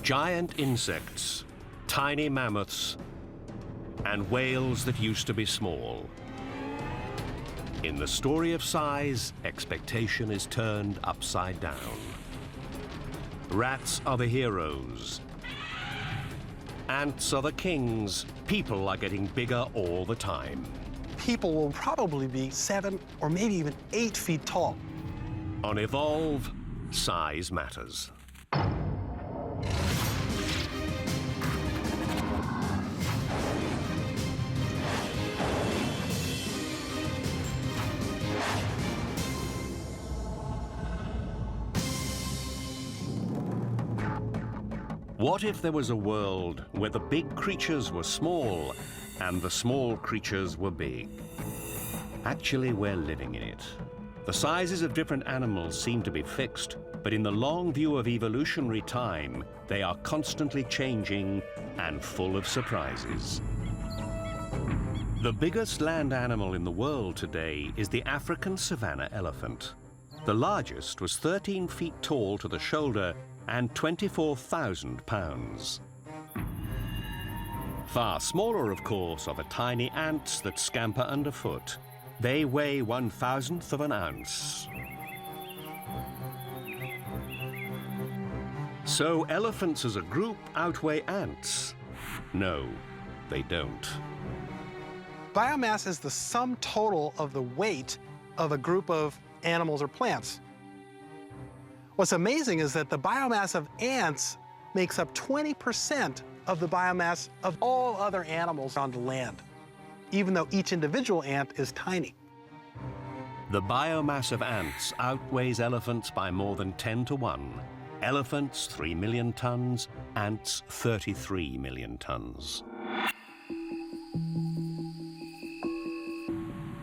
Giant insects, tiny mammoths, and whales that used to be small. In the story of size, expectation is turned upside down. Rats are the heroes. Ants are the kings. People are getting bigger all the time. People will probably be 7 or maybe even 8 feet tall. On Evolve, size matters. What if there was a world where the big creatures were small and the small creatures were big? Actually, we're living in it. The sizes of different animals seem to be fixed, but in the long view of evolutionary time, they are constantly changing and full of surprises. The biggest land animal in the world today is the African savanna elephant. The largest was 13 feet tall to the shoulder and 24,000 pounds. Far smaller, of course, are the tiny ants that scamper underfoot. They weigh 1,000th of an ounce. So elephants as a group outweigh ants? No, they don't. Biomass is the sum total of the weight of a group of animals or plants. What's amazing is that the biomass of ants makes up 20% of the biomass of all other animals on the land, even though each individual ant is tiny. The biomass of ants outweighs elephants by more than 10 to 1. Elephants, 3 million tons, ants, 33 million tons.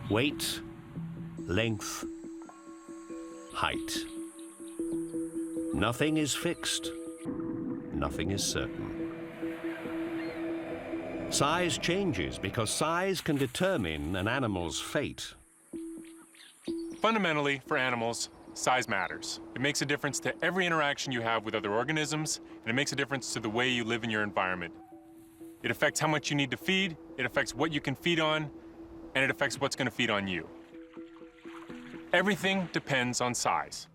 Weight, length, height. Nothing is fixed, nothing is certain. Size changes because size can determine an animal's fate. Fundamentally, for animals, size matters. It makes a difference to every interaction you have with other organisms, and it makes a difference to the way you live in your environment. It affects how much you need to feed, it affects what you can feed on, and it affects what's going to feed on you. Everything depends on size.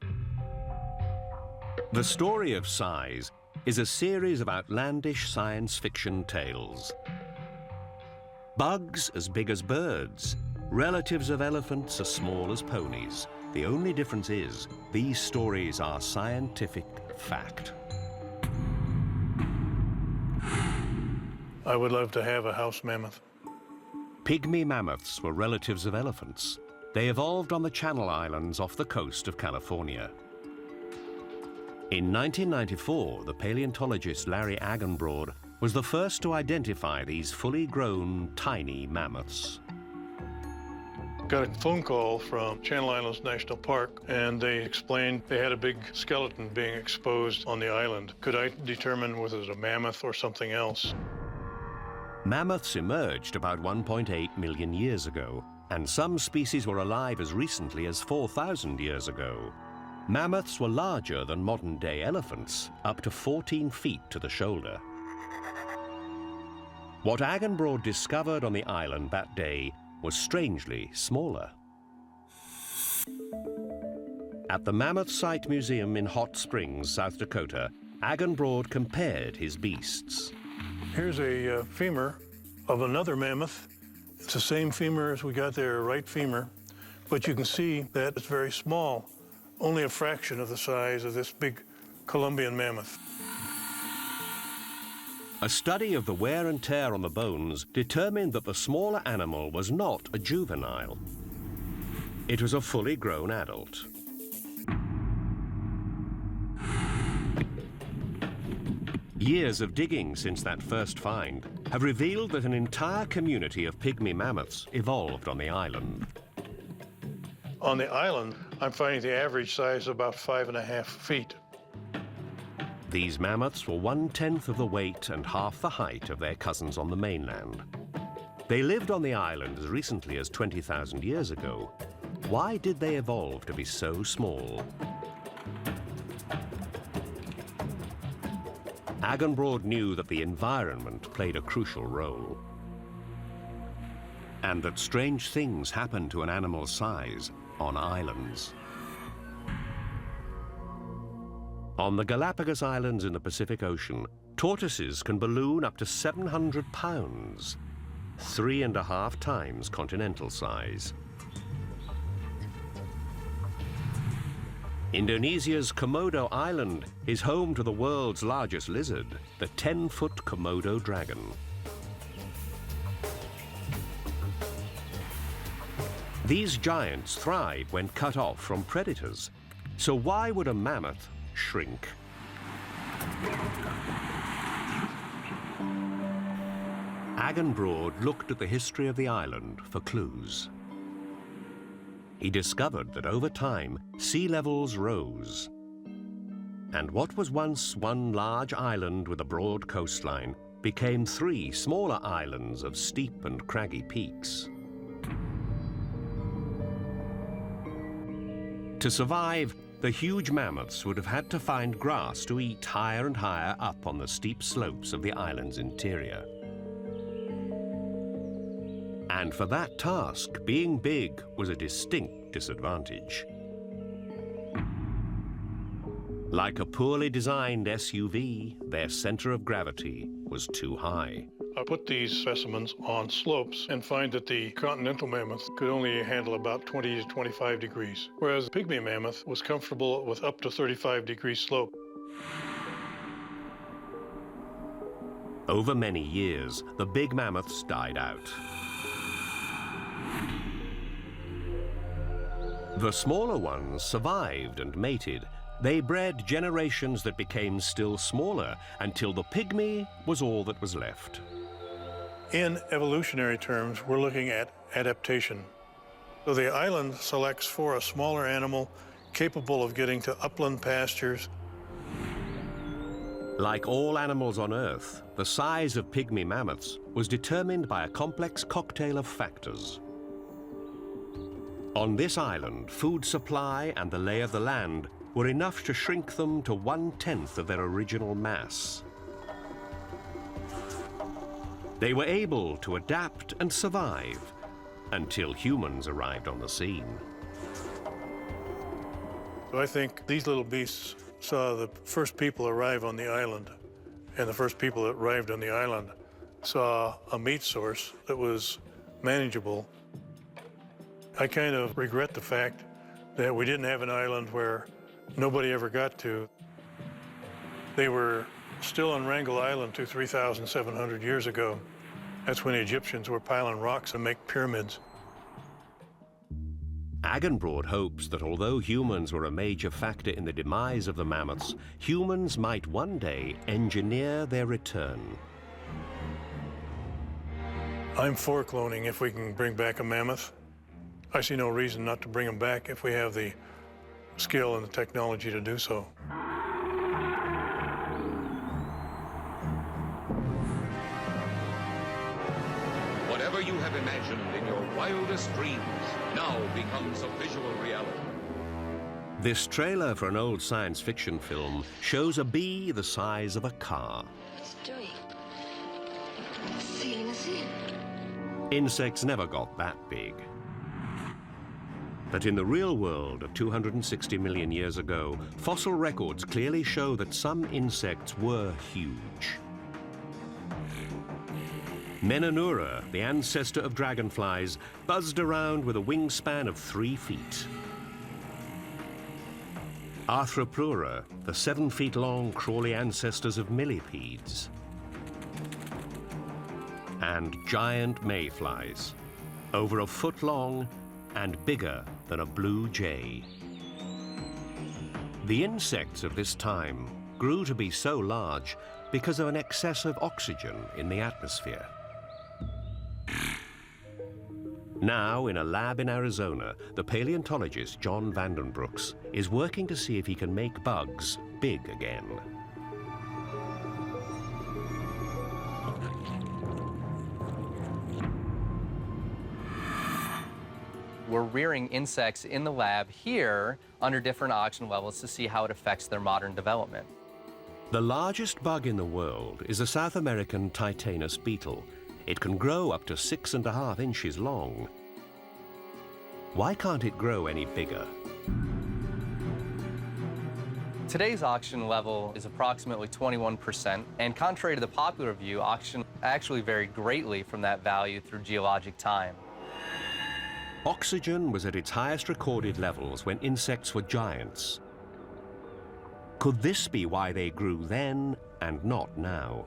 The story of size is a series of outlandish science fiction tales. Bugs as big as birds, relatives of elephants as small as ponies. The only difference is these stories are scientific fact. I would love to have a house mammoth. Pygmy mammoths were relatives of elephants. They evolved on the Channel Islands off the coast of California. In 1994, the paleontologist Larry Agenbrod was the first to identify these fully grown, tiny mammoths. Got a phone call from Channel Islands National Park, and they explained they had a big skeleton being exposed on the island. Could I determine whether it was a mammoth or something else? Mammoths emerged about 1.8 million years ago, and some species were alive as recently as 4,000 years ago. Mammoths were larger than modern-day elephants, up to 14 feet to the shoulder. What Agenbrod discovered on the island that day was strangely smaller. At the Mammoth Site Museum in Hot Springs, South Dakota, Agenbrod compared his beasts. Here's a femur of another mammoth. It's the same femur as we got there, a right femur, but you can see that it's very small, only a fraction of the size of this big Columbian mammoth. A study of the wear and tear on the bones determined that the smaller animal was not a juvenile. It was a fully grown adult. Years of digging since that first find have revealed that an entire community of pygmy mammoths evolved on the island. On the island, I'm finding the average size about 5.5 feet. These mammoths were 1/10 of the weight and half the height of their cousins on the mainland. They lived on the island as recently as 20,000 years ago. Why did they evolve to be so small? Agenbrod knew that the environment played a crucial role, and that strange things happen to an animal's size on islands. On the Galapagos Islands in the Pacific Ocean, tortoises can balloon up to 700 pounds, 3.5 times continental size. Indonesia's Komodo Island is home to the world's largest lizard, the 10-foot Komodo dragon. These giants thrive when cut off from predators. So why would a mammoth shrink? Agenbrod looked at the history of the island for clues. He discovered that over time, sea levels rose. And what was once one large island with a broad coastline became 3 smaller islands of steep and craggy peaks. To survive, the huge mammoths would have had to find grass to eat higher and higher up on the steep slopes of the island's interior. And for that task, being big was a distinct disadvantage. Like a poorly designed SUV, their center of gravity was too high. I put these specimens on slopes and find that the continental mammoth could only handle about 20 to 25 degrees, whereas the pygmy mammoth was comfortable with up to 35-degree slope. Over many years, the big mammoths died out. The smaller ones survived and mated. They bred generations that became still smaller until the pygmy was all that was left. In evolutionary terms, we're looking at adaptation. So the island selects for a smaller animal capable of getting to upland pastures. Like all animals on Earth, the size of pygmy mammoths was determined by a complex cocktail of factors. On this island, food supply and the lay of the land were enough to shrink them to 1/10 of their original mass. They were able to adapt and survive until humans arrived on the scene. So I think these little beasts saw the first people arrive on the island, and the first people that arrived on the island saw a meat source that was manageable. I kind of regret the fact that we didn't have an island where nobody ever got to. They were still on Wrangel Island 3,700 years ago. That's when the Egyptians were piling rocks to make pyramids. Agenbrod hopes that although humans were a major factor in the demise of the mammoths, humans might one day engineer their return. I'm for cloning if we can bring back a mammoth. I see no reason not to bring them back if we have the skill and the technology to do so. Whatever you have imagined in your wildest dreams now becomes a visual reality. This trailer for an old science fiction film shows a bee the size of a car. What's it doing? Sealing us in. Insects never got that big. But in the real world of 260 million years ago, fossil records clearly show that some insects were huge. Menonura, the ancestor of dragonflies, buzzed around with a wingspan of 3 feet. Arthroplura, the 7-feet-long crawly ancestors of millipedes. And giant mayflies, over a foot long and bigger than a blue jay. The insects of this time grew to be so large because of an excess of oxygen in the atmosphere. Now, in a lab in Arizona, the paleontologist John Vandenbrooks is working to see if he can make bugs big again. We're rearing insects in the lab here under different oxygen levels to see how it affects their modern development. The largest bug in the world is the South American Titanus beetle. It can grow up to 6.5 inches long. Why can't it grow any bigger? Today's oxygen level is approximately 21%, and contrary to the popular view, oxygen actually varied greatly from that value through geologic time. Oxygen was at its highest recorded levels when insects were giants. Could this be why they grew then and not now?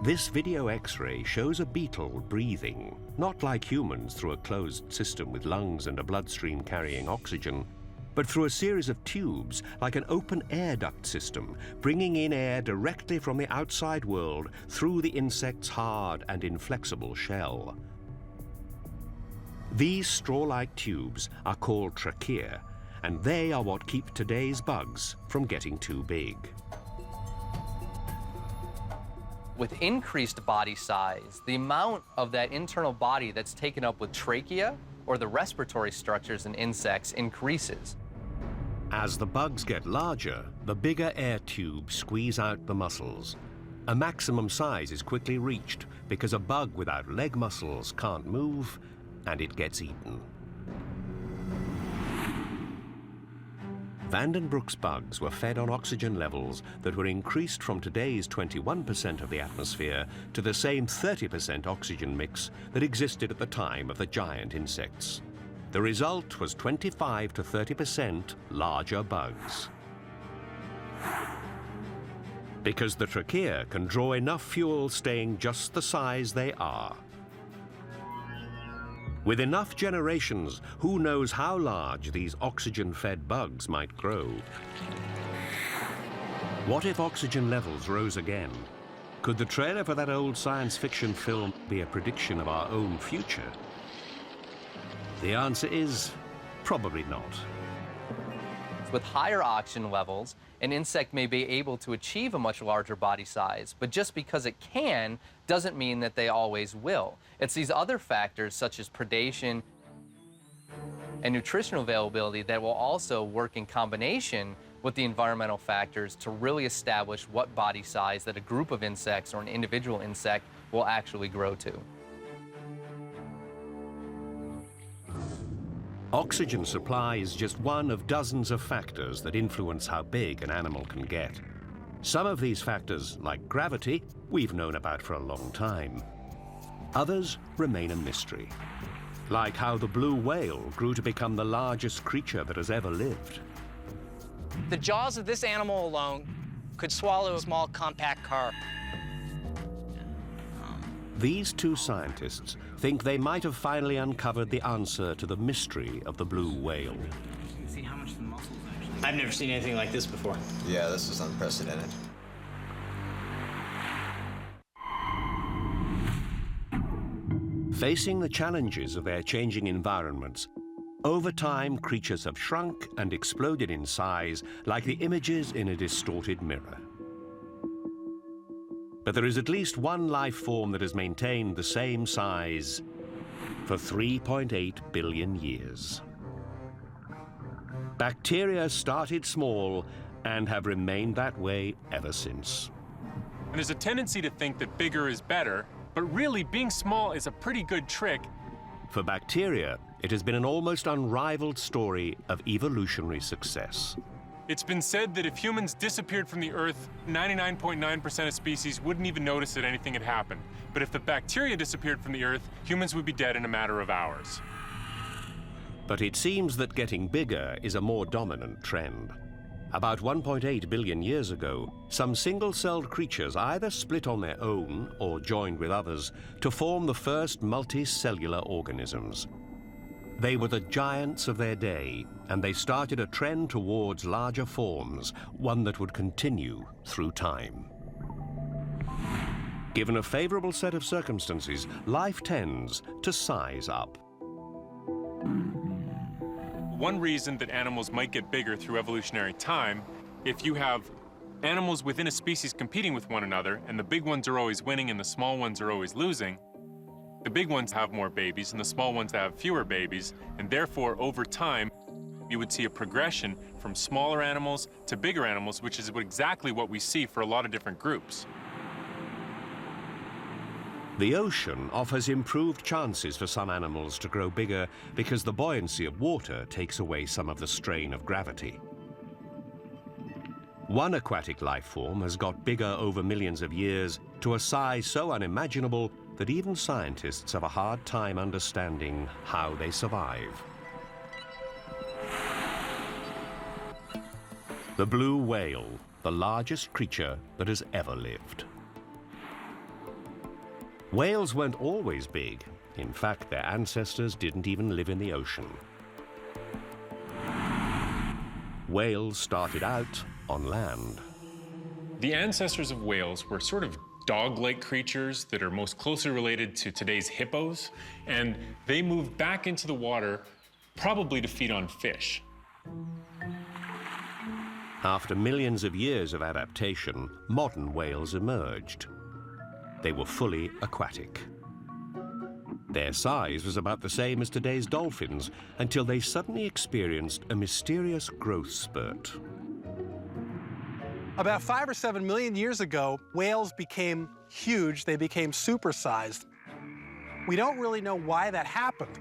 This video X-ray shows a beetle breathing, not like humans through a closed system with lungs and a bloodstream carrying oxygen, but through a series of tubes like an open air duct system, bringing in air directly from the outside world through the insect's hard and inflexible shell. These straw-like tubes are called trachea, and they are what keep today's bugs from getting too big. With increased body size, the amount of that internal body that's taken up with trachea, or the respiratory structures in insects, increases. As the bugs get larger, the bigger air tubes squeeze out the muscles. A maximum size is quickly reached because a bug without leg muscles can't move, and it gets eaten. Vandenbroek's bugs were fed on oxygen levels that were increased from today's 21% of the atmosphere to the same 30% oxygen mix that existed at the time of the giant insects. The result was 25 to 30% larger bugs. Because the trachea can draw enough fuel staying just the size they are. With enough generations, who knows how large these oxygen-fed bugs might grow? What if oxygen levels rose again? Could the trailer for that old science fiction film be a prediction of our own future? The answer is probably not. With higher oxygen levels, an insect may be able to achieve a much larger body size, but just because it can doesn't mean that they always will. It's these other factors, such as predation and nutritional availability, that will also work in combination with the environmental factors to really establish what body size that a group of insects or an individual insect will actually grow to. Oxygen supply is just one of dozens of factors that influence how big an animal can get. Some of these factors, like gravity, we've known about for a long time. Others remain a mystery, like how the blue whale grew to become the largest creature that has ever lived. The jaws of this animal alone could swallow a small compact car. These two scientists think they might have finally uncovered the answer to the mystery of the blue whale. See how much the muscles actually. I've never seen anything like this before. Yeah, this is unprecedented. Facing the challenges of their changing environments, over time creatures have shrunk and exploded in size like the images in a distorted mirror. But there is at least one life form that has maintained the same size for 3.8 billion years. Bacteria started small and have remained that way ever since. And there's a tendency to think that bigger is better, but really being small is a pretty good trick. For bacteria, it has been an almost unrivaled story of evolutionary success. It's been said that if humans disappeared from the Earth, 99.9% of species wouldn't even notice that anything had happened. But if the bacteria disappeared from the Earth, humans would be dead in a matter of hours. But it seems that getting bigger is a more dominant trend. About 1.8 billion years ago, some single-celled creatures either split on their own or joined with others to form the first multicellular organisms. They were the giants of their day, and they started a trend towards larger forms, one that would continue through time. Given a favorable set of circumstances, life tends to size up. One reason that animals might get bigger through evolutionary time, if you have animals within a species competing with one another, and the big ones are always winning and the small ones are always losing, the big ones have more babies and the small ones have fewer babies, and therefore, over time, you would see a progression from smaller animals to bigger animals, which is exactly what we see for a lot of different groups. The ocean offers improved chances for some animals to grow bigger because the buoyancy of water takes away some of the strain of gravity. One aquatic life form has got bigger over millions of years to a size so unimaginable that even scientists have a hard time understanding how they survive. The blue whale, the largest creature that has ever lived. Whales weren't always big. In fact, their ancestors didn't even live in the ocean. Whales started out on land. The ancestors of whales were sort of dog-like creatures that are most closely related to today's hippos, and they moved back into the water probably to feed on fish. After millions of years of adaptation, modern whales emerged. They were fully aquatic. Their size was about the same as today's dolphins until they suddenly experienced a mysterious growth spurt. About 5 or 7 million years ago, whales became huge. They became supersized. We don't really know why that happened.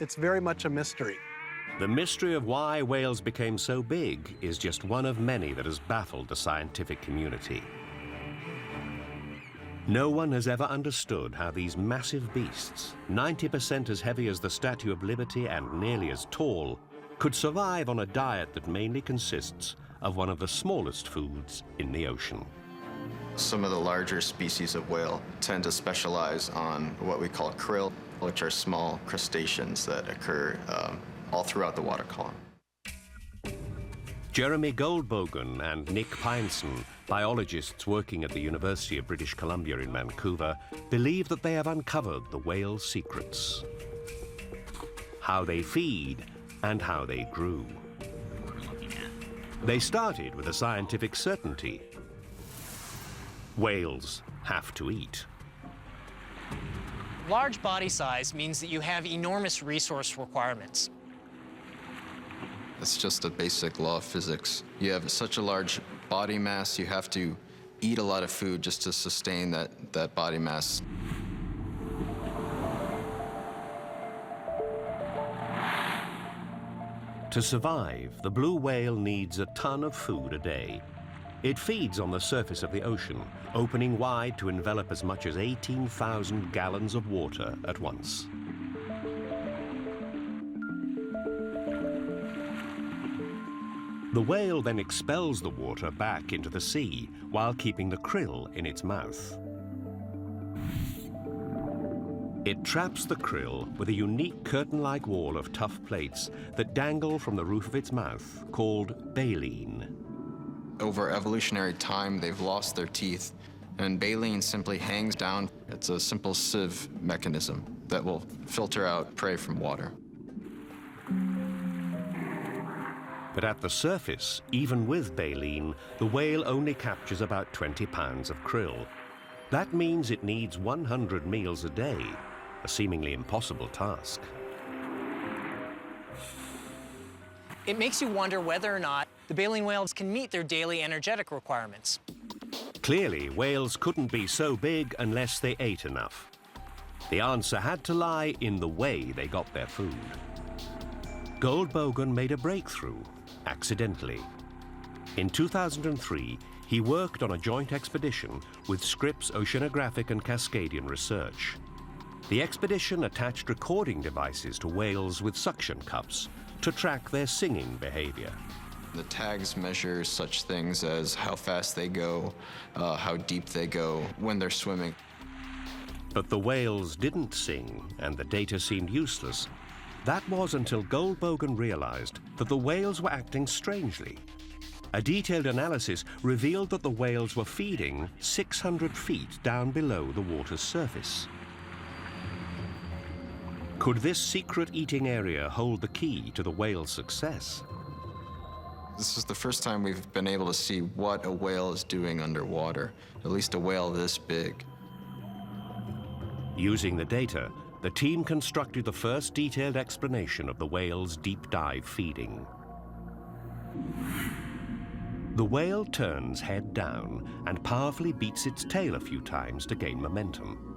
It's very much a mystery. The mystery of why whales became so big is just one of many that has baffled the scientific community. No one has ever understood how these massive beasts, 90% as heavy as the Statue of Liberty and nearly as tall, could survive on a diet that mainly consists of one of the smallest foods in the ocean. Some of the larger species of whale tend to specialize on what we call krill, which are small crustaceans that occur all throughout the water column. Jeremy Goldbogen and Nick Pineson, biologists working at the University of British Columbia in Vancouver, believe that they have uncovered the whale's secrets. How they feed and how they grew. They started with a scientific certainty. Whales have to eat. Large body size means that you have enormous resource requirements. It's just a basic law of physics. You have such a large body mass, you have to eat a lot of food just to sustain that body mass. To survive, the blue whale needs a ton of food a day. It feeds on the surface of the ocean, opening wide to envelop as much as 18,000 gallons of water at once. The whale then expels the water back into the sea while keeping the krill in its mouth. It traps the krill with a unique curtain-like wall of tough plates that dangle from the roof of its mouth, called baleen. Over evolutionary time, they've lost their teeth, and baleen simply hangs down. It's a simple sieve mechanism that will filter out prey from water. But at the surface, even with baleen, the whale only captures about 20 pounds of krill. That means it needs 100 meals a day, a seemingly impossible task. It makes you wonder whether or not the baleen whales can meet their daily energetic requirements. Clearly, whales couldn't be so big unless they ate enough. The answer had to lie in the way they got their food. Goldbogen made a breakthrough, accidentally. In 2003, he worked on a joint expedition with Scripps Oceanographic and Cascadian Research. The expedition attached recording devices to whales with suction cups to track their singing behavior. The tags measure such things as how fast they go, how deep they go, when they're swimming. But the whales didn't sing, and the data seemed useless. That was until Goldbogen realized that the whales were acting strangely. A detailed analysis revealed that the whales were feeding 600 feet down below the water's surface. Could this secret eating area hold the key to the whale's success? This is the first time we've been able to see what a whale is doing underwater, at least a whale this big. Using the data, the team constructed the first detailed explanation of the whale's deep dive feeding. The whale turns head down and powerfully beats its tail a few times to gain momentum.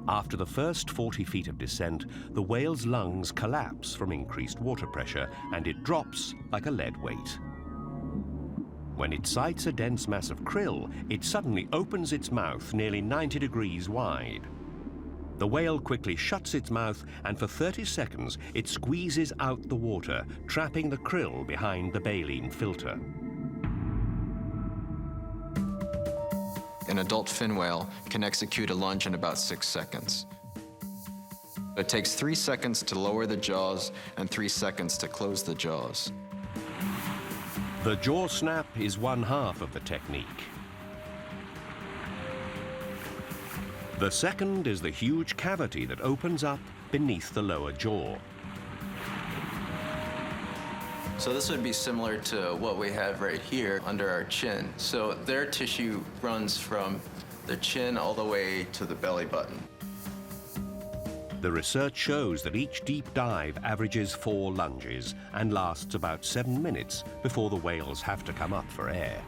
After the first 40 feet of descent, the whale's lungs collapse from increased water pressure and it drops like a lead weight. When it sights a dense mass of krill, it suddenly opens its mouth nearly 90 degrees wide. The whale quickly shuts its mouth, and for 30 seconds it squeezes out the water, trapping the krill behind the baleen filter. An adult fin whale can execute a lunge in about 6 seconds. It takes 3 seconds to lower the jaws and 3 seconds to close the jaws. The jaw snap is one half of the technique. The second is the huge cavity that opens up beneath the lower jaw. So this would be similar to what we have right here under our chin. So their tissue runs from the chin all the way to the belly button. The research shows that each deep dive averages 4 lunges and lasts about 7 minutes before the whales have to come up for air.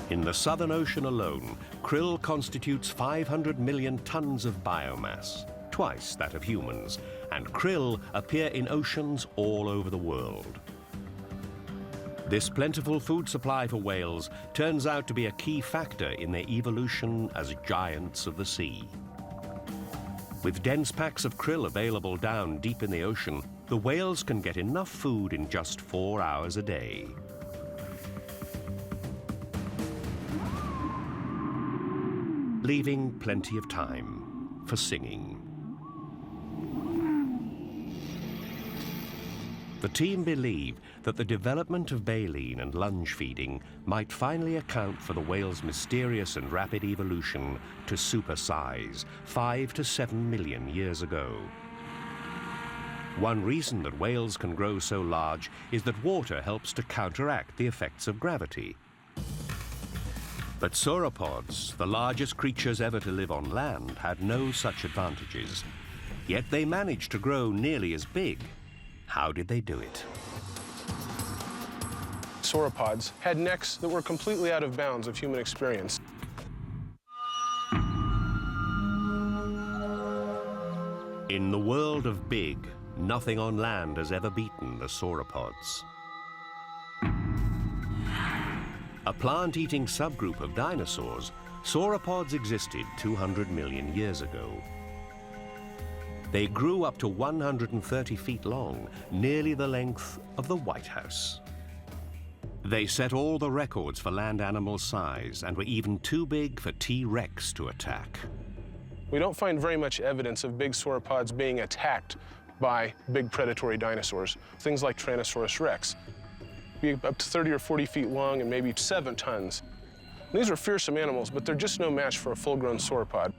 In the Southern Ocean alone, krill constitutes 500 million tons of biomass, twice that of humans, and krill appear in oceans all over the world. This plentiful food supply for whales turns out to be a key factor in their evolution as giants of the sea. With dense packs of krill available down deep in the ocean, the whales can get enough food in just 4 hours a day. Leaving plenty of time for singing. The team believe that the development of baleen and lunge feeding might finally account for the whale's mysterious and rapid evolution to supersize 5 to 7 million years ago. One reason that whales can grow so large is that water helps to counteract the effects of gravity. But sauropods, the largest creatures ever to live on land, had no such advantages. Yet they managed to grow nearly as big. How did they do it? Sauropods had necks that were completely out of bounds of human experience. In the world of big, nothing on land has ever beaten the sauropods. A plant-eating subgroup of dinosaurs, sauropods existed 200 million years ago. They grew up to 130 feet long, nearly the length of the White House. They set all the records for land animal size and were even too big for T-Rex to attack. We don't find very much evidence of big sauropods being attacked by big predatory dinosaurs, things like Tyrannosaurus rex. Be up to 30 or 40 feet long and maybe 7 tons. These are fearsome animals, but they're just no match for a full-grown sauropod.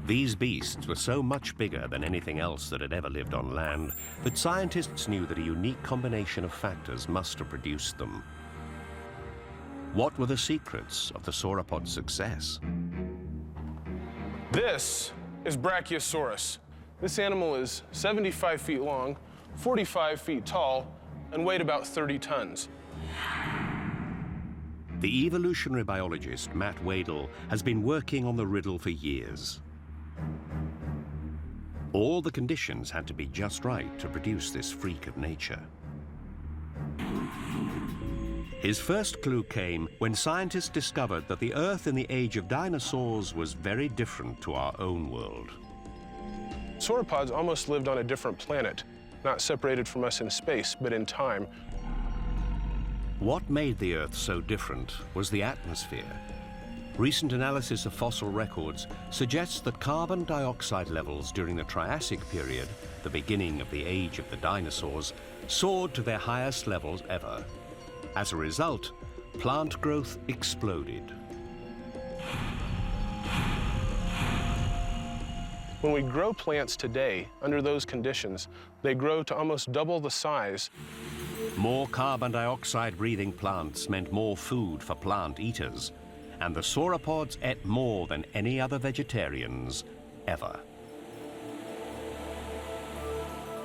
These beasts were so much bigger than anything else that had ever lived on land that scientists knew that a unique combination of factors must have produced them. What were the secrets of the sauropod's success? This is Brachiosaurus. This animal is 75 feet long, 45 feet tall, and weighed about 30 tons. The evolutionary biologist Matt Wadel has been working on the riddle for years. All the conditions had to be just right to produce this freak of nature. His first clue came when scientists discovered that the Earth in the age of dinosaurs was very different to our own world. Sauropods almost lived on a different planet, not separated from us in space, but in time. What made the Earth so different was the atmosphere. Recent analysis of fossil records suggests that carbon dioxide levels during the Triassic period, the beginning of the age of the dinosaurs, soared to their highest levels ever. As a result, plant growth exploded. When we grow plants today, under those conditions, they grow to almost double the size. More carbon dioxide-breathing plants meant more food for plant eaters, and the sauropods ate more than any other vegetarians ever.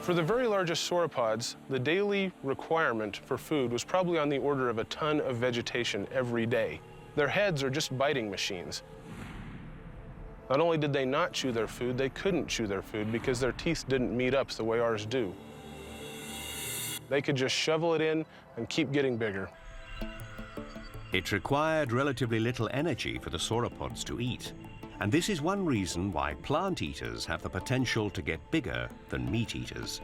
For the very largest sauropods, the daily requirement for food was probably on the order of a ton of vegetation every day. Their heads are just biting machines. Not only did they not chew their food, they couldn't chew their food because their teeth didn't meet up the way ours do. They could just shovel it in and keep getting bigger. It required relatively little energy for the sauropods to eat, and this is one reason why plant eaters have the potential to get bigger than meat eaters.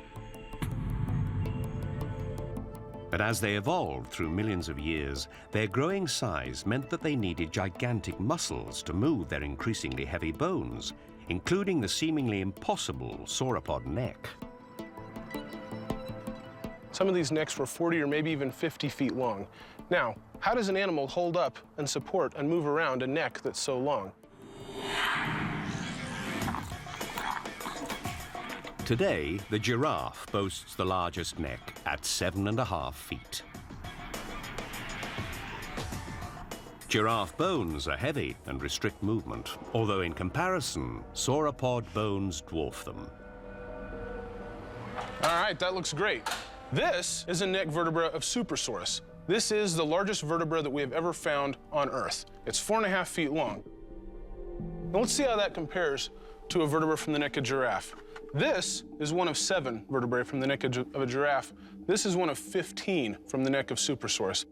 But as they evolved through millions of years, their growing size meant that they needed gigantic muscles to move their increasingly heavy bones, including the seemingly impossible sauropod neck. Some of these necks were 40 or maybe even 50 feet long. Now, how does an animal hold up and support and move around a neck that's so long? Today, the giraffe boasts the largest neck at 7.5 feet. Giraffe bones are heavy and restrict movement, although in comparison, sauropod bones dwarf them. All right, that looks great. This is a neck vertebra of Supersaurus. This is the largest vertebra that we have ever found on Earth. It's 4.5 feet long. Now let's see how that compares to a vertebra from the neck of giraffe. This is one of 7 vertebrae from the neck of a giraffe. This is one of 15 from the neck of Supersaurus.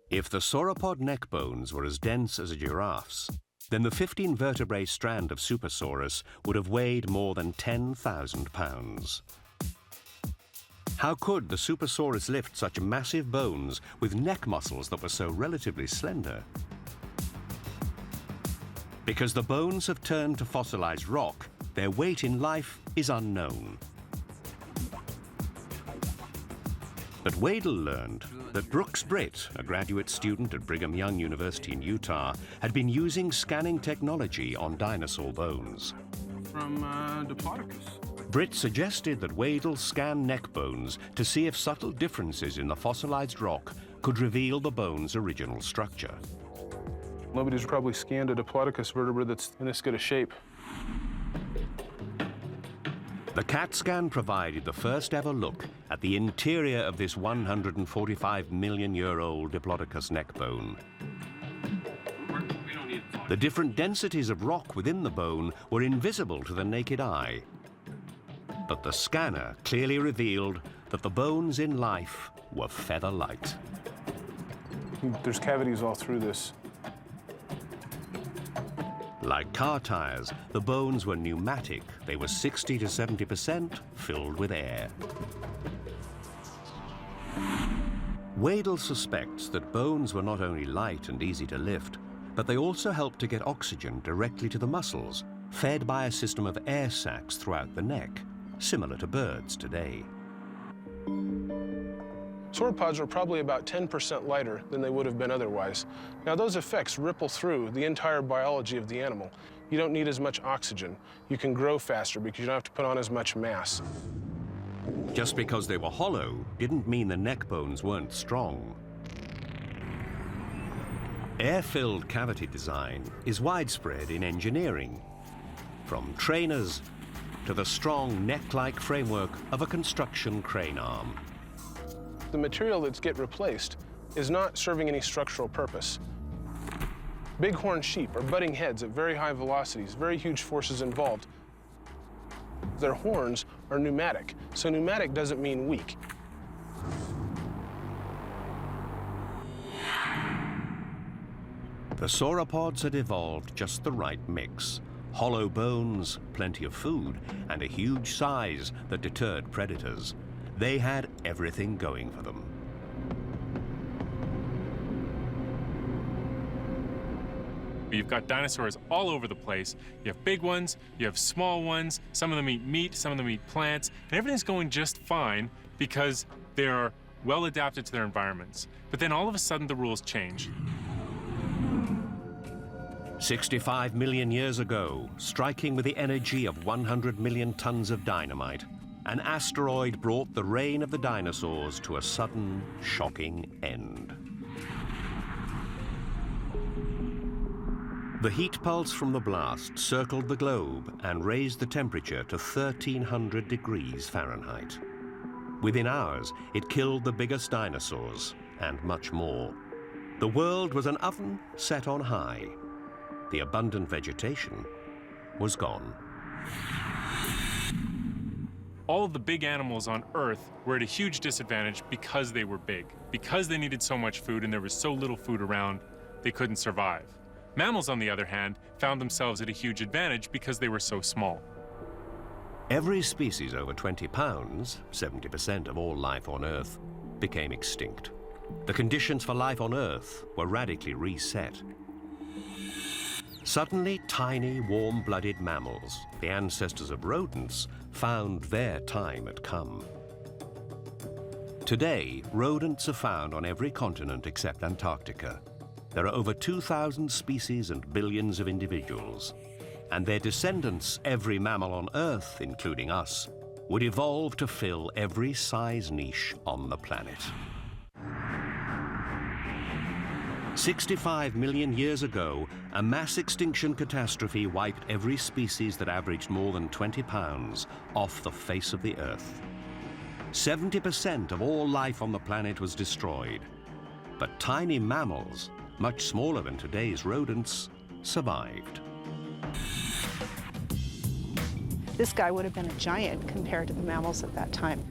If the sauropod neck bones were as dense as a giraffe's, then the 15 vertebrae strand of Supersaurus would have weighed more than 10,000 pounds. How could the Supersaurus lift such massive bones with neck muscles that were so relatively slender? Because the bones have turned to fossilized rock, their weight in life is unknown. But Wadel learned that Brooks Britt, a graduate student at Brigham Young University in Utah, had been using scanning technology on dinosaur bones. From Diplodocus. Britt suggested that Wadel scan neck bones to see if subtle differences in the fossilized rock could reveal the bone's original structure. Nobody's probably scanned a Diplodocus vertebra that's in this good a shape. The CAT scan provided the first ever look at the interior of this 145 million year old Diplodocus neck bone. The different densities of rock within the bone were invisible to the naked eye. But the scanner clearly revealed that the bones in life were feather-light. There's cavities all through this. Like car tires, the bones were pneumatic. They were 60 to 70% filled with air. Wadel suspects that bones were not only light and easy to lift, but they also helped to get oxygen directly to the muscles, fed by a system of air sacs throughout the neck, similar to birds today. Sauropods were probably about 10% lighter than they would have been otherwise. Now, those effects ripple through the entire biology of the animal. You don't need as much oxygen. You can grow faster because you don't have to put on as much mass. Just because they were hollow didn't mean the neck bones weren't strong. Air-filled cavity design is widespread in engineering, from trainers to the strong neck-like framework of a construction crane arm. The material that's get replaced is not serving any structural purpose. Bighorn sheep are butting heads at very high velocities, very huge forces involved. Their horns are pneumatic, so pneumatic doesn't mean weak. The sauropods had evolved just the right mix. Hollow bones, plenty of food, and a huge size that deterred predators. They had everything going for them. You've got dinosaurs all over the place. You have big ones, you have small ones, some of them eat meat, some of them eat plants, and everything's going just fine because they're well adapted to their environments. But then all of a sudden the rules change. 65 million years ago, striking with the energy of 100 million tons of dynamite, an asteroid brought the reign of the dinosaurs to a sudden, shocking end. The heat pulse from the blast circled the globe and raised the temperature to 1,300 degrees Fahrenheit. Within hours, it killed the biggest dinosaurs and much more. The world was an oven set on high. The abundant vegetation was gone. All of the big animals on Earth were at a huge disadvantage because they were big. Because they needed so much food and there was so little food around, they couldn't survive. Mammals, on the other hand, found themselves at a huge advantage because they were so small. Every species over 20 pounds, 70% of all life on Earth, became extinct. The conditions for life on Earth were radically reset. Suddenly, tiny, warm-blooded mammals, the ancestors of rodents, found their time had come. Today, rodents are found on every continent except Antarctica. There are over 2,000 species and billions of individuals. And their descendants, every mammal on Earth, including us, would evolve to fill every size niche on the planet. 65 million years ago, a mass extinction catastrophe wiped every species that averaged more than 20 pounds off the face of the Earth. 70% of all life on the planet was destroyed. But tiny mammals, much smaller than today's rodents, survived. This guy would have been a giant compared to the mammals at that time.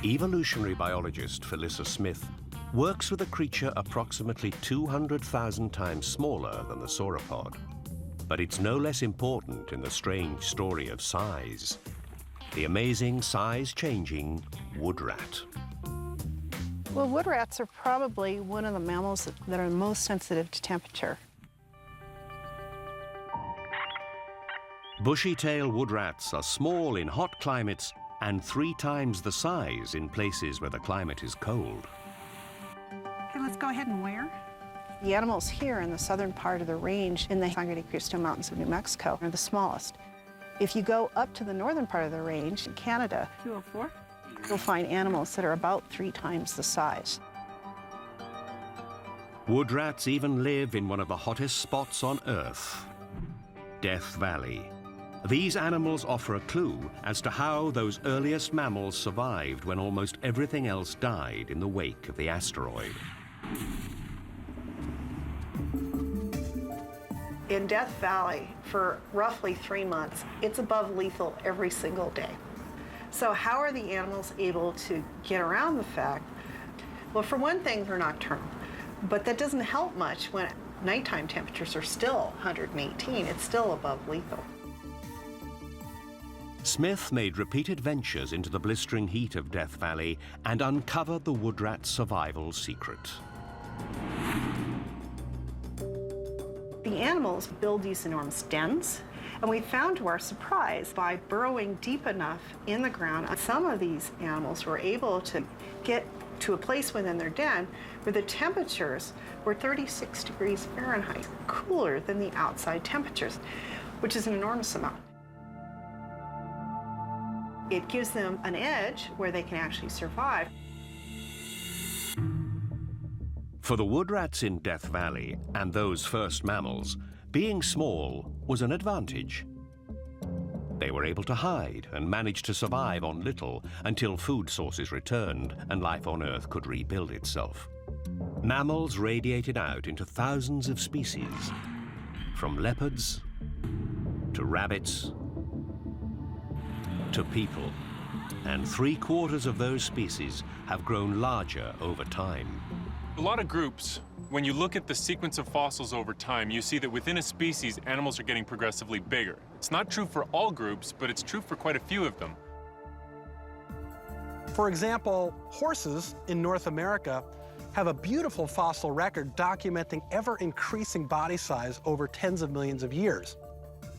Evolutionary biologist Phyllis Smith works with a creature approximately 200,000 times smaller than the sauropod. But it's no less important in the strange story of size. The amazing size-changing wood rat. Well, wood rats are probably one of the mammals that are most sensitive to temperature. Bushy-tail wood rats are small in hot climates and 3 times the size in places where the climate is cold. Okay, let's go ahead and wear. The animals here in the southern part of the range in the Sangre de Cristo Mountains of New Mexico are the smallest. If you go up to the northern part of the range in Canada, 204, you'll find animals that are about 3 times the size. Wood rats even live in one of the hottest spots on Earth, Death Valley. These animals offer a clue as to how those earliest mammals survived when almost everything else died in the wake of the asteroid. In Death Valley, for roughly 3 months, it's above lethal every single day. So how are the animals able to get around the fact? Well, for one thing, they're nocturnal, but that doesn't help much when nighttime temperatures are still 118. It's still above lethal. Smith made repeated ventures into the blistering heat of Death Valley and uncovered the wood rat's survival secret. The animals build these enormous dens, and we found to our surprise, by burrowing deep enough in the ground, some of these animals were able to get to a place within their den where the temperatures were 36 degrees Fahrenheit, cooler than the outside temperatures, which is an enormous amount. It gives them an edge where they can actually survive. For the wood rats in Death Valley and those first mammals, being small was an advantage. They were able to hide and manage to survive on little until food sources returned and life on Earth could rebuild itself. Mammals radiated out into thousands of species, from leopards to rabbits to people, and 3/4 of those species have grown larger over time. A lot of groups, when you look at the sequence of fossils over time, you see that within a species, animals are getting progressively bigger. It's not true for all groups, but it's true for quite a few of them. For example, horses in North America have a beautiful fossil record documenting ever-increasing body size over tens of millions of years.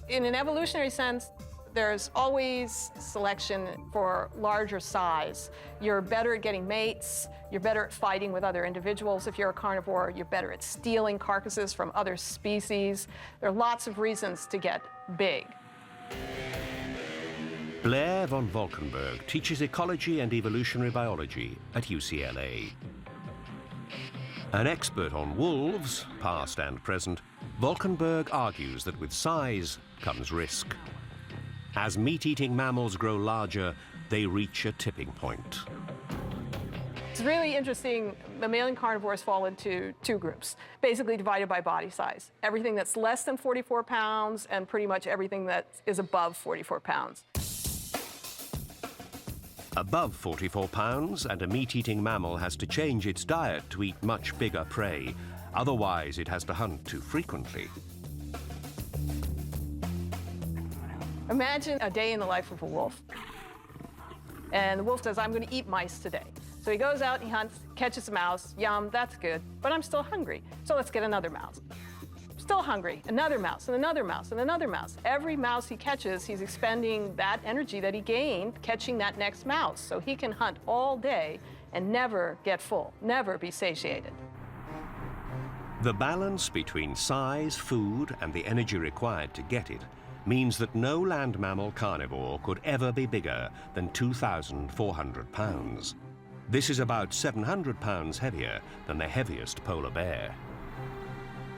In an evolutionary sense, there's always selection for larger size. You're better at getting mates, you're better at fighting with other individuals. If you're a carnivore, you're better at stealing carcasses from other species. There are lots of reasons to get big. Blair von Valkenburg teaches ecology and evolutionary biology at UCLA. An expert on wolves, past and present, Valkenburg argues that with size comes risk. As meat-eating mammals grow larger, they reach a tipping point. It's really interesting. Mammalian carnivores fall into two groups, basically divided by body size. Everything that's less than 44 pounds and pretty much everything that is above 44 pounds. Above 44 pounds, and a meat-eating mammal has to change its diet to eat much bigger prey. Otherwise, it has to hunt too frequently. Imagine a day in the life of a wolf. And the wolf says, I'm going to eat mice today. So he goes out and he hunts, catches a mouse. Yum, that's good, but I'm still hungry. So let's get another mouse. Still hungry, another mouse, and another mouse, and another mouse. Every mouse he catches, he's expending that energy that he gained catching that next mouse. So he can hunt all day and never get full, never be satiated. The balance between size, food, and the energy required to get it means that no land mammal carnivore could ever be bigger than 2,400 pounds. This is about 700 pounds heavier than the heaviest polar bear.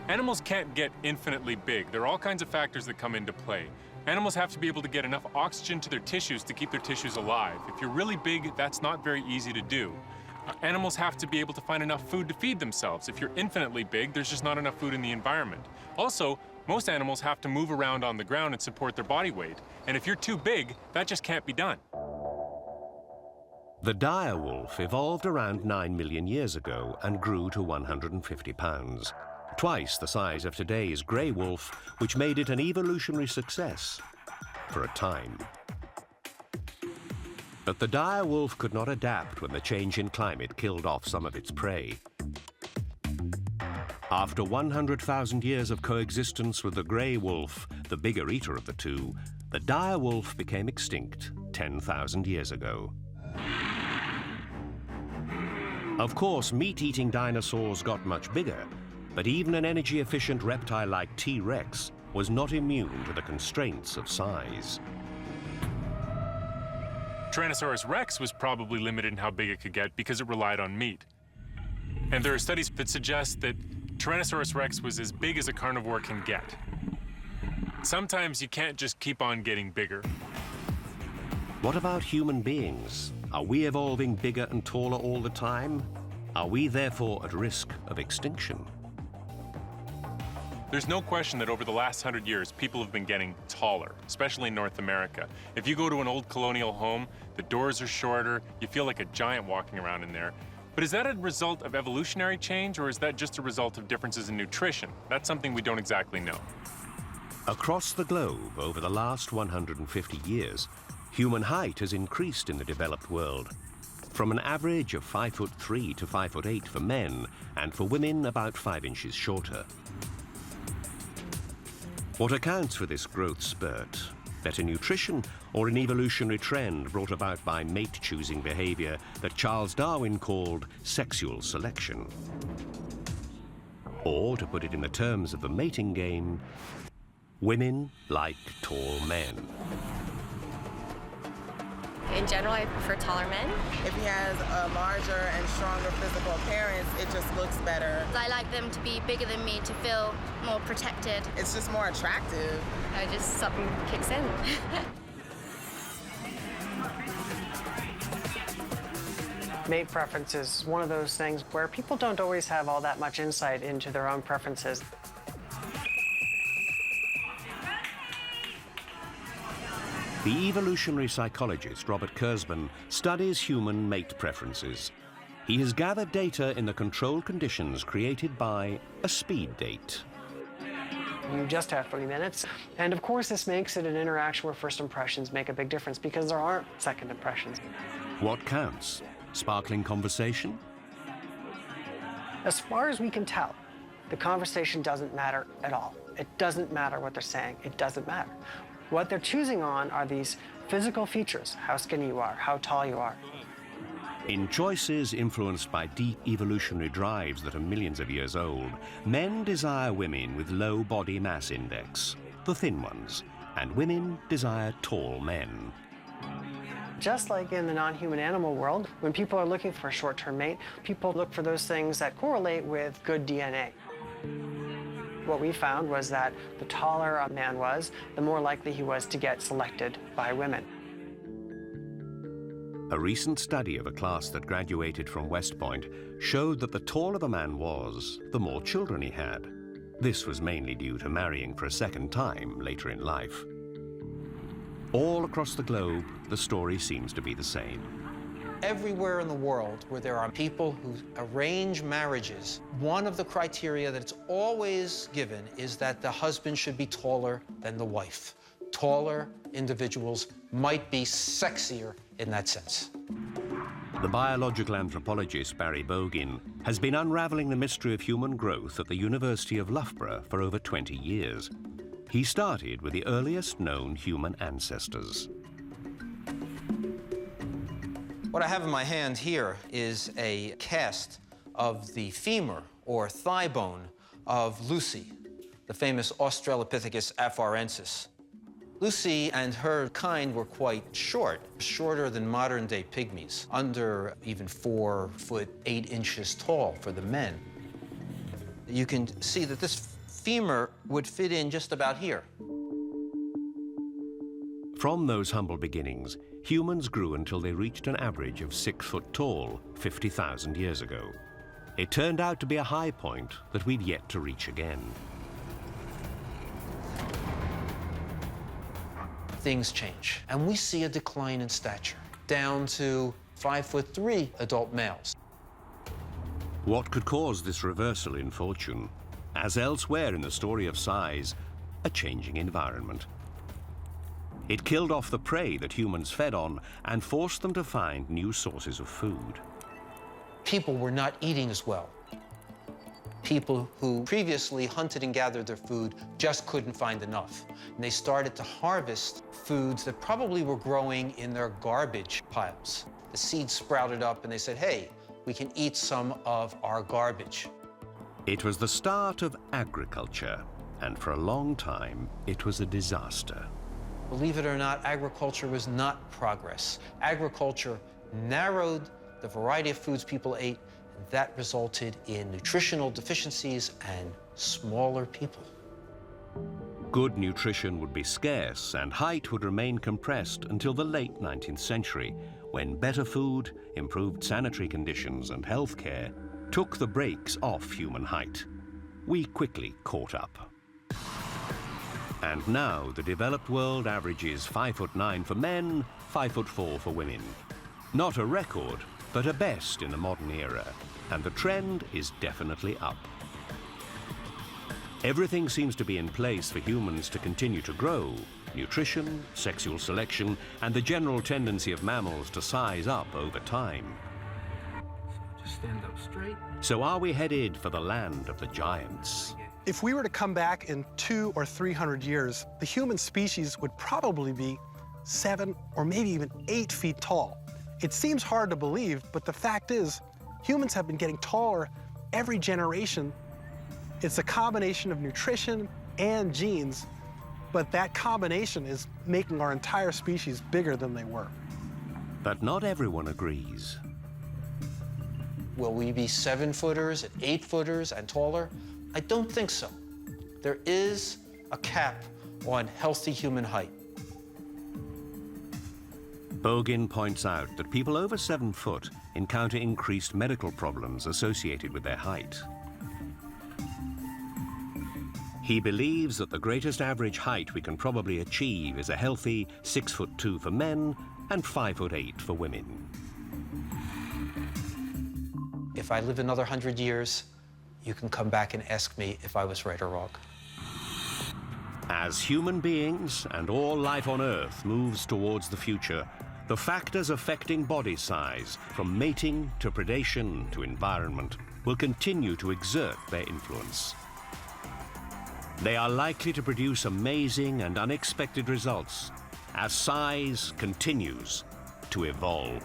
Animals can't get infinitely big. There are all kinds of factors that come into play. Animals have to be able to get enough oxygen to their tissues to keep their tissues alive. If you're really big, that's not very easy to do. Animals have to be able to find enough food to feed themselves. If you're infinitely big, there's just not enough food in the environment. Also, most animals have to move around on the ground and support their body weight. And if you're too big, that just can't be done. The dire wolf evolved around 9 million years ago and grew to 150 pounds. Twice the size of today's grey wolf, which made it an evolutionary success for a time. But the dire wolf could not adapt when the change in climate killed off some of its prey. After 100,000 years of coexistence with the grey wolf, the bigger eater of the two, the dire wolf became extinct 10,000 years ago. Of course, meat-eating dinosaurs got much bigger, but even an energy-efficient reptile like T-Rex was not immune to the constraints of size. Tyrannosaurus rex was probably limited in how big it could get because it relied on meat. And there are studies that suggest that Tyrannosaurus rex was as big as a carnivore can get. Sometimes you can't just keep on getting bigger. What about human beings? Are we evolving bigger and taller all the time? Are we therefore at risk of extinction? There's no question that over the last 100 years, people have been getting taller, especially in North America. If you go to an old colonial home, the doors are shorter, you feel like a giant walking around in there. But is that a result of evolutionary change, or is that just a result of differences in nutrition? That's something we don't exactly know. Across the globe, over the last 150 years, human height has increased in the developed world, from an average of 5'3" to 5'8" for men, and for women about 5 inches shorter. What accounts for this growth spurt? Better nutrition or an evolutionary trend brought about by mate-choosing behavior that Charles Darwin called sexual selection? Or, to put it in the terms of the mating game, women like tall men. In general, I prefer taller men. If he has a larger and stronger physical appearance, it just looks better. I like them to be bigger than me to feel more protected. It's just more attractive. Something kicks in. Mate preference is one of those things where people don't always have all that much insight into their own preferences. The evolutionary psychologist Robert Kurzban studies human mate preferences. He has gathered data in the controlled conditions created by a speed date. You just have 30 minutes. And of course, this makes it an interaction where first impressions make a big difference because there aren't second impressions. What counts? Sparkling conversation? As far as we can tell, the conversation doesn't matter at all. It doesn't matter what they're saying. It doesn't matter. What they're choosing on are these physical features, how skinny you are, how tall you are. In choices influenced by deep evolutionary drives that are millions of years old, men desire women with low body mass index, the thin ones, and women desire tall men. Just like in the non-human animal world, when people are looking for a short-term mate, people look for those things that correlate with good DNA. What we found was that the taller a man was, the more likely he was to get selected by women. A recent study of a class that graduated from West Point showed that the taller the man was, the more children he had. This was mainly due to marrying for a second time later in life. All across the globe, the story seems to be the same. Everywhere in the world where there are people who arrange marriages, one of the criteria that's always given is that the husband should be taller than the wife. Taller individuals might be sexier in that sense. The biological anthropologist Barry Bogin has been unraveling the mystery of human growth at the University of Loughborough for over 20 years. He started with the earliest known human ancestors. What I have in my hand here is a cast of the femur or thigh bone of Lucy, the famous Australopithecus afarensis. Lucy and her kind were quite short, shorter than modern-day pygmies, under even 4 foot 8 inches tall for the men. You can see that this femur would fit in just about here. From those humble beginnings, humans grew until they reached an average of 6 foot tall 50,000 years ago. It turned out to be a high point that we'd yet to reach again. Things change, and we see a decline in stature, down to 5'3" adult males. What could cause this reversal in fortune? As elsewhere in the story of size, a changing environment. It killed off the prey that humans fed on and forced them to find new sources of food. People were not eating as well. People who previously hunted and gathered their food just couldn't find enough. And they started to harvest foods that probably were growing in their garbage piles. The seeds sprouted up and they said, hey, we can eat some of our garbage. It was the start of agriculture, and for a long time, it was a disaster. Believe it or not, agriculture was not progress. Agriculture narrowed the variety of foods people ate, and that resulted in nutritional deficiencies and smaller people. Good nutrition would be scarce, and height would remain compressed until the late 19th century, when better food, improved sanitary conditions, and healthcare took the brakes off human height. We quickly caught up. And now the developed world averages 5'9" for men, 5'4" for women. Not a record, but a best in the modern era, and the trend is definitely up. Everything seems to be in place for humans to continue to grow: nutrition, sexual selection, and the general tendency of mammals to size up over time. Just stand up straight. So are we headed for the land of the giants? If we were to come back in 200 or 300 years, the human species would probably be 7 or maybe even 8 feet tall. It seems hard to believe, but the fact is, humans have been getting taller every generation. It's a combination of nutrition and genes, but that combination is making our entire species bigger than they were. But not everyone agrees. Will we be 7-footers and 8-footers and taller? I don't think so. There is a cap on healthy human height. Bogin points out that people over 7 foot encounter increased medical problems associated with their height. He believes that the greatest average height we can probably achieve is a healthy 6'2" for men and 5'8" for women. If I live another 100 years, you can come back and ask me if I was right or wrong. As human beings and all life on Earth moves towards the future, the factors affecting body size, from mating to predation to environment, will continue to exert their influence. They are likely to produce amazing and unexpected results as size continues to evolve.